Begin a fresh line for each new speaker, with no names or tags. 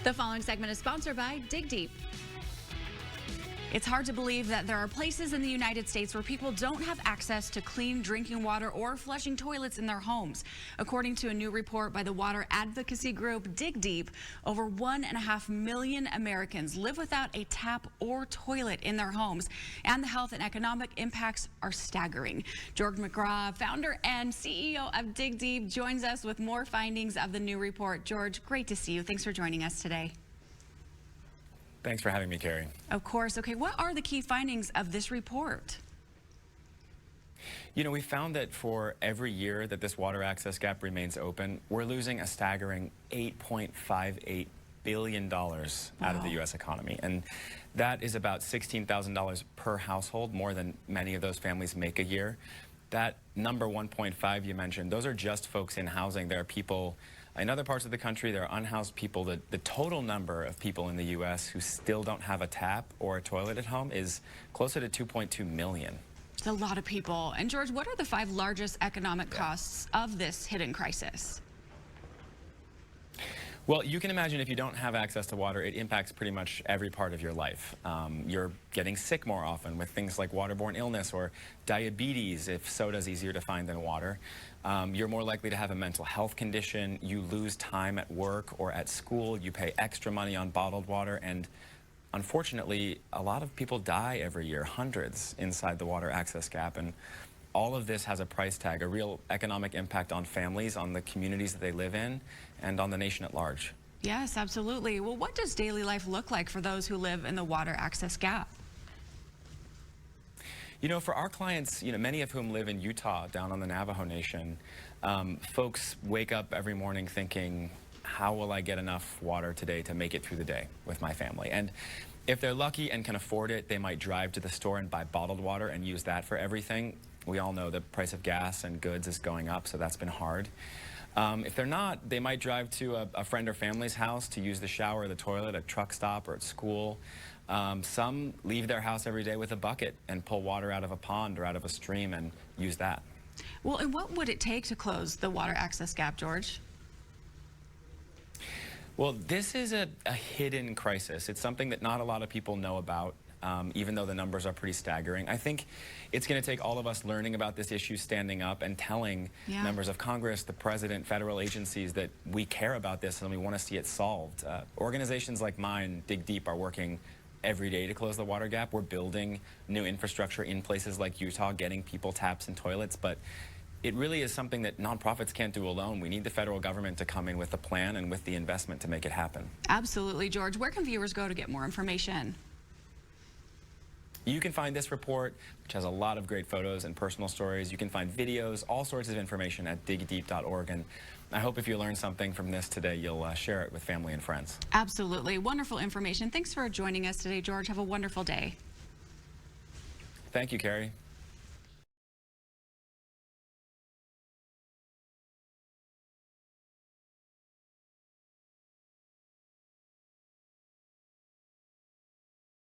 The following segment is sponsored by Dig Deep. It's hard to believe that there are places in the United States where people don't have access to clean drinking water or flushing toilets in their homes. According to a new report by the water advocacy group Dig Deep, over 1.5 million Americans live without a tap or toilet in their homes, and the health and economic impacts are staggering. George McGraw, founder and CEO of Dig Deep, joins us with more findings of the new report. George, great to see you. Thanks for joining us today.
Thanks for having me, Carrie.
Of course. Okay, what are the key findings of this report?
You know, we found that for every year that this water access gap remains open, we're losing a staggering $8.58 billion out of the U.S. economy. And that is about $16,000 per household, more than many of those families make a year. That number 1.5 you mentioned, those are just folks in housing. There are people in other parts of the country, there are unhoused people. The total number of people in the U.S. who still don't have a tap or a toilet at home is closer to 2.2 million.
It's a lot of people. And George, what are the 5 largest economic costs of this hidden crisis?
Well, you can imagine if you don't have access to water, it impacts pretty much every part of your life. You're getting sick more often with things like waterborne illness or diabetes if soda's easier to find than water. You're more likely to have a mental health condition. You lose time at work or at school. You pay extra money on bottled water. And unfortunately, a lot of people die every year, hundreds inside the water access gap. And all of this has a price tag, a real economic impact on families, on the communities that they live in, and on the nation at large.
Yes, absolutely. Well, what does daily life look like for those who live in the water access gap?
You know, for our clients, many of whom live in Utah, down on the Navajo Nation, folks wake up every morning thinking, how will I get enough water today to make it through the day with my family? And if they're lucky and can afford it, they might drive to the store and buy bottled water and use that for everything. We all know the price of gas and goods is going up, so that's been hard. If they're not, they might drive to a friend or family's house to use the shower or the toilet, at a truck stop or at school. Some leave their house every day with a bucket and pull water out of a pond or out of a stream and use that.
Well, and what would it take to close the water access gap, George?
Well, this is a hidden crisis. It's something that not a lot of people know about. Even though the numbers are pretty staggering. I think it's going to take all of us learning about this issue, standing up and telling members of Congress, the president, federal agencies that we care about this and we want to see it solved. Organizations like mine, Dig Deep, are working every day to close the water gap. We're building new infrastructure in places like Utah, getting people taps and toilets, but it really is something that nonprofits can't do alone. We need the federal government to come in with a plan and with the investment to make it happen.
Absolutely, George. Where can viewers go to get more information?
You can find this report, which has a lot of great photos and personal stories. You can find videos, all sorts of information at digdeep.org. And I hope if you learned something from this today, you'll share it with family and friends.
Absolutely. Wonderful information. Thanks for joining us today, George. Have a wonderful day.
Thank you, Carrie.